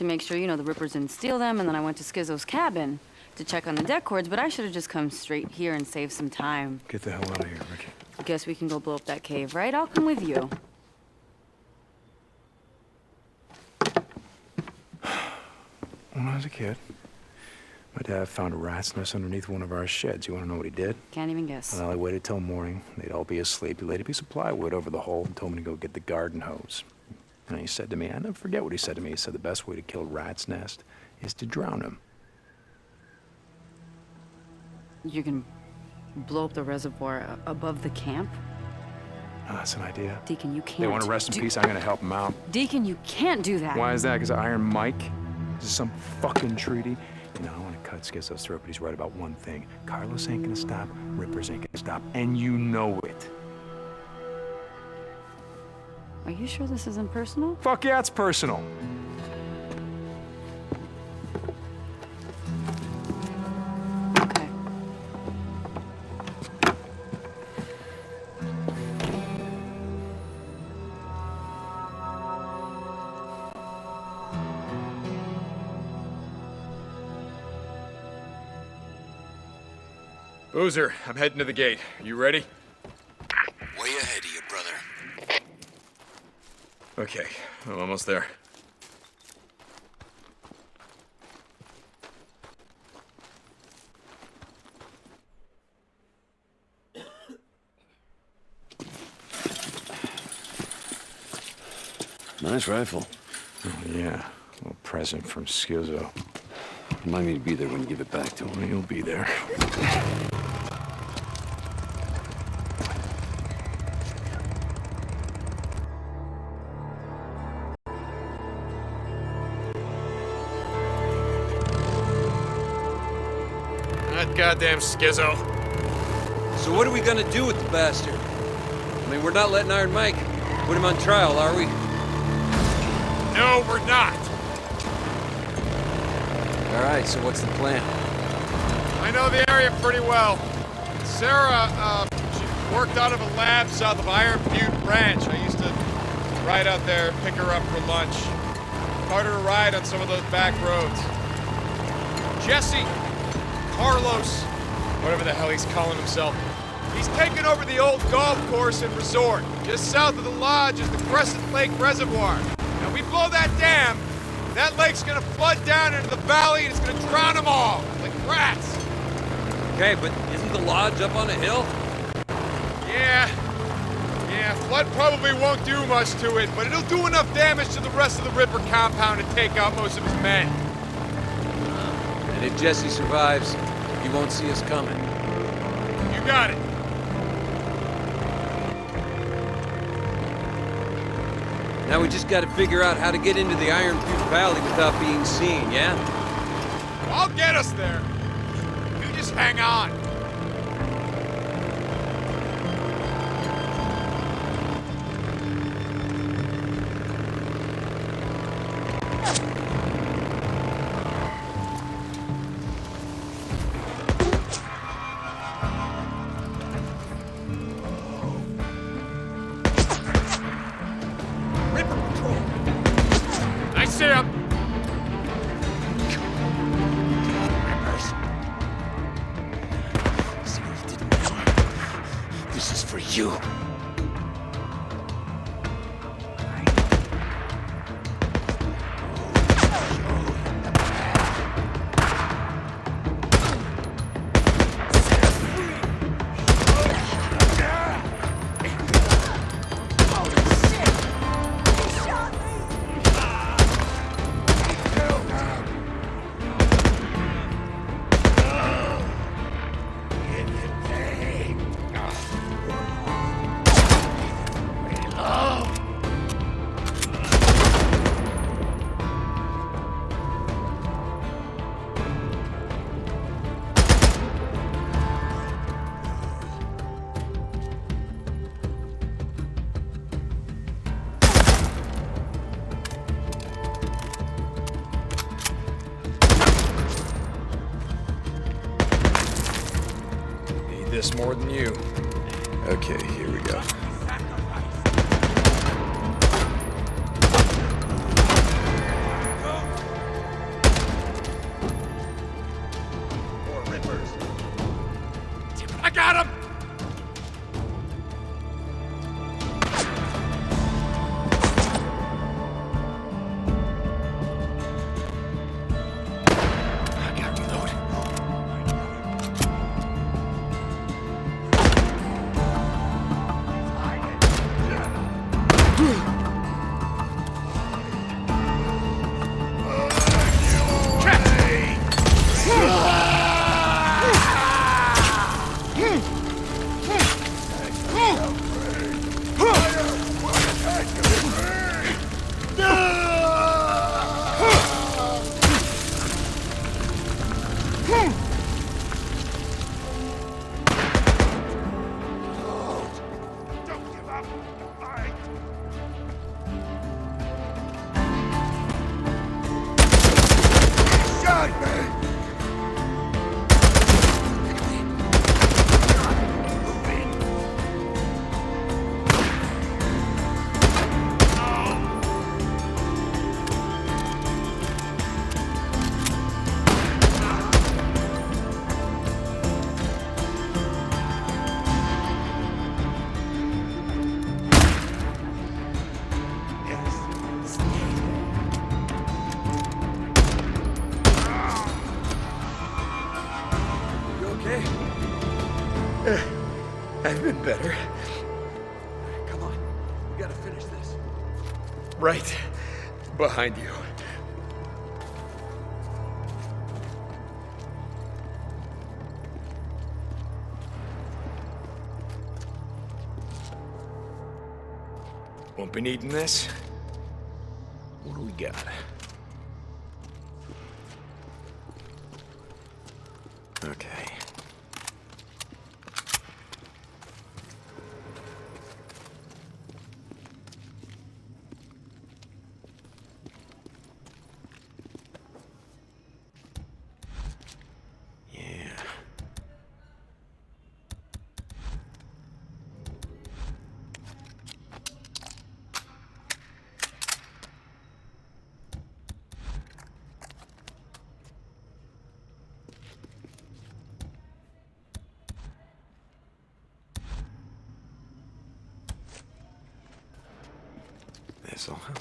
to make sure, you know, the Rippers didn't steal them, and then I went to Skizzo's cabin to check on the deck cords, but I should have just come straight here and saved some time. Get the hell out of here, Ricky. I guess we can go blow up that cave, right? I'll come with you. When I was a kid, my dad found a rat's nest underneath one of our sheds. You want to know what he did? Can't even guess. Well, I waited till morning. They'd all be asleep. He laid a piece of plywood over the hole and told me to go get the garden hose. And he said to me, I never forget what he said to me. He said the best way to kill a rat's nest is to drown him. You can blow up the reservoir above the camp? Oh, that's an idea. Deacon, you can't. They want to rest in peace. I'm going to help them out. Deacon, you can't do that. Why is that? Because of Iron Mike? Is this some fucking treaty? You know, I want to cut Skizzo's throat, but he's right about one thing. Carlos ain't going to stop. Rippers ain't going to stop. And you know it. Are you sure this isn't personal? Fuck yeah, it's personal. Okay. Boozer, I'm heading to the gate. You ready? Way ahead of you, brother. Okay, I'm almost there. Nice rifle. Oh, yeah. A little present from Skizzo. Remind me to be there when you give it back to him. Well, you'll be there. That goddamn Skizzo. So what are we gonna do with the bastard? I mean, we're not letting Iron Mike put him on trial, are we? No, we're not. All right, so what's the plan? I know the area pretty well. Sarah, she worked out of a lab south of Iron Butte Ranch. I used to ride out there, pick her up for lunch. Taught her to ride on some of those back roads. Jesse, Carlos, whatever the hell he's calling himself. He's taken over the old golf course and resort. Just south of the lodge is the Crescent Lake Reservoir. Now we blow that dam, that lake's gonna flood down into the valley and it's gonna drown them all, like rats. Okay, but isn't the lodge up on a hill? Yeah, flood probably won't do much to it, but it'll do enough damage to the rest of the Ripper compound to take out most of his men. And if Jesse survives, he won't see us coming. You got it. Now we just gotta figure out how to get into the Iron Butte Valley without being seen, yeah? I'll get us there. You just hang on. I see him. See what you did now? This is for you. This more than you. Okay, here we go. behind me! You okay? I've been better. Come on. We gotta finish this. Right behind you. Won't be needing this. What do we got? Okay. Yeah. This'll help.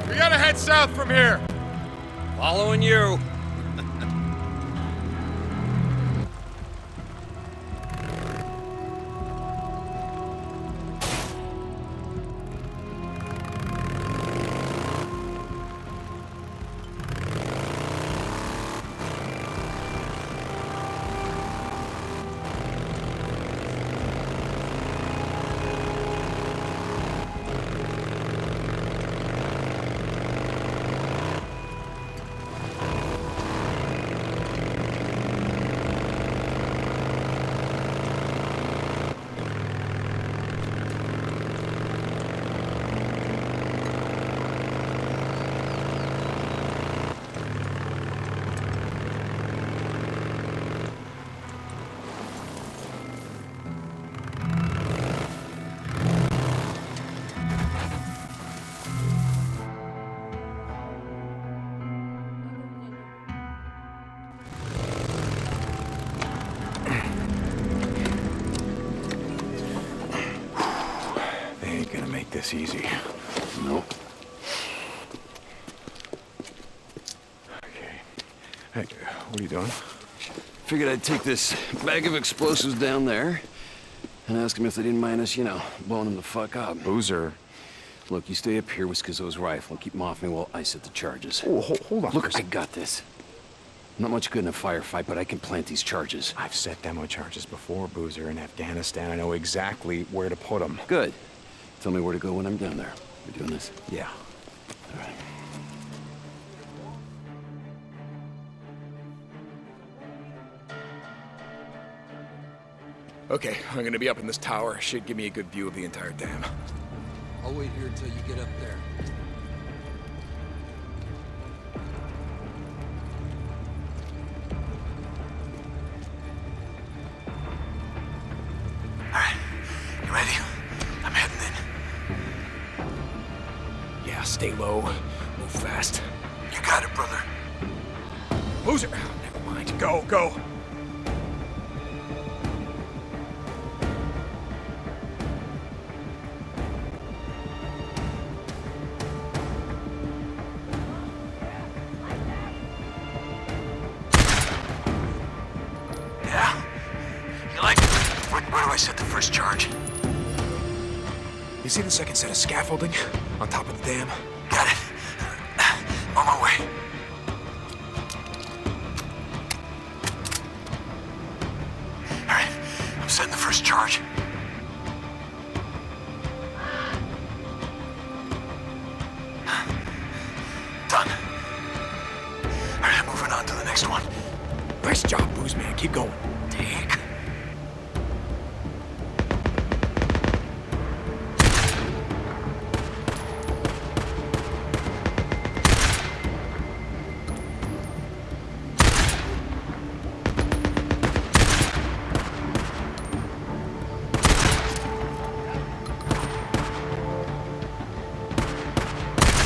We gotta head south from here. Following you. This easy. No. Okay. Hey, what are you doing? Figured I'd take this bag of explosives down there and ask them if they didn't mind us, you know, blowing them the fuck up. Boozer. Look, you stay up here with Skizzo's rifle and keep him off me while I set the charges. Oh, hold on. Look, I got this. I'm not much good in a firefight, but I can plant these charges. I've set demo charges before, Boozer, in Afghanistan. I know exactly where to put them. Good. Tell me where to go when I'm down there. You doing this? Yeah. All right. Okay, I'm gonna be up in this tower. Should give me a good view of the entire dam. I'll wait here until you get up there. Alright, you ready? I'm heading in. Yeah, stay low. Move fast. You got it, brother. Loser! Never mind. Go, go! Yeah? You like it? Where do I set the first charge? You see the second set of scaffolding on top of the dam? Got it. On my way. All right, I'm setting the first charge. Done. All right, moving on to the next one. Nice job, Booze Man. Keep going. Take.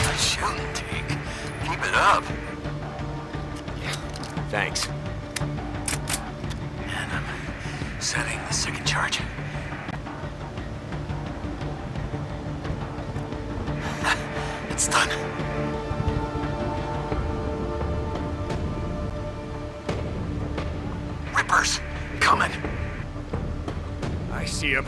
Nice shooting, Take. Keep it up. Yeah, thanks. And I'm setting the second charge. It's done. Rippers, coming. I see him.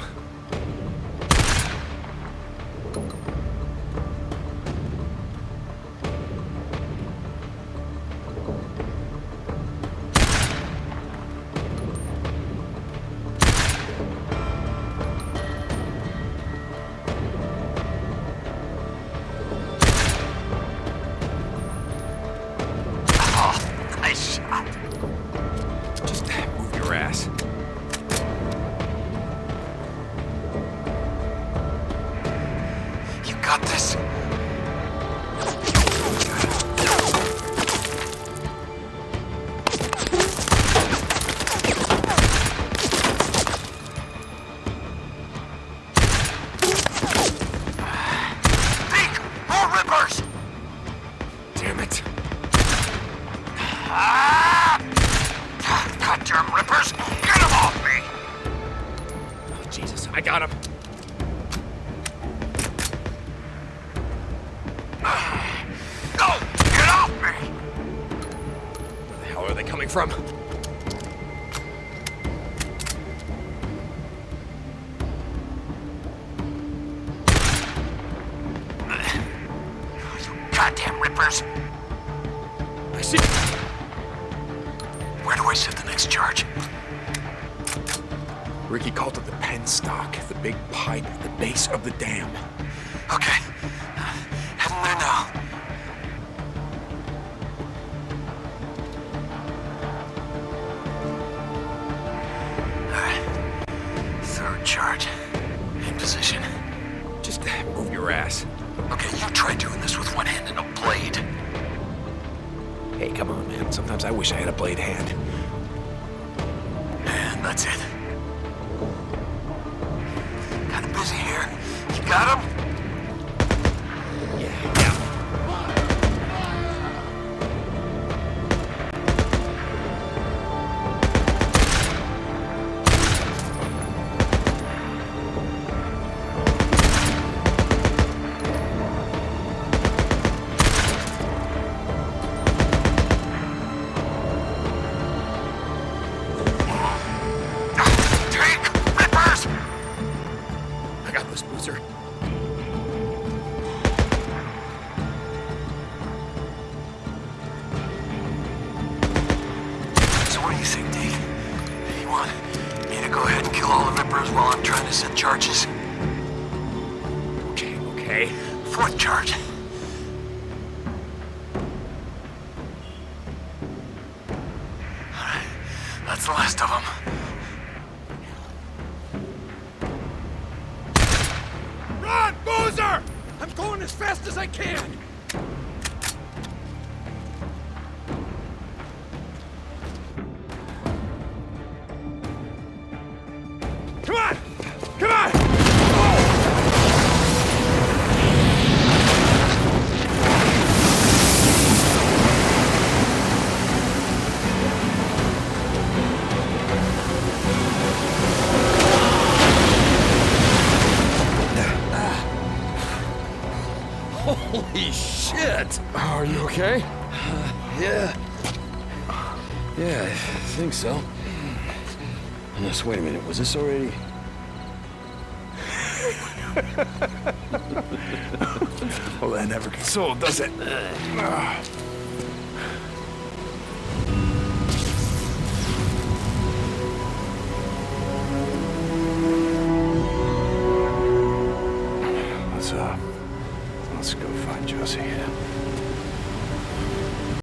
Oh, nice shot. Just move your ass. You got this. Think! More rippers! Damn it. Ah! Goddamn rippers! Get him off me! Oh, Jesus, I got him. Go! Get off me! Where the hell are they coming from? You goddamn rippers! I see. Where do I set the next charge? Ricky called it the penstock, the big pipe at the base of the dam. Okay. Heading there now. Alright. Third charge. In position. Just move your ass. Okay, you try doing this with one hand and a blade. Hey, come on, man. Sometimes I wish I had a blade hand. And that's it. Kinda busy here. You got him? Yeah. Take rippers! I got this, Boozer. So what do you think, Deke? You want me to go ahead and kill all the rippers while I'm trying to set charges? Fourth charge. Alright, that's the last of them. Run, Boozer! I'm going as fast as I can! Come on! Come on! Holy shit! Are you okay? Yeah. Yeah, I think so. Unless, wait a minute, was this already... Well, that never consoled, does it? Let's go find Josie.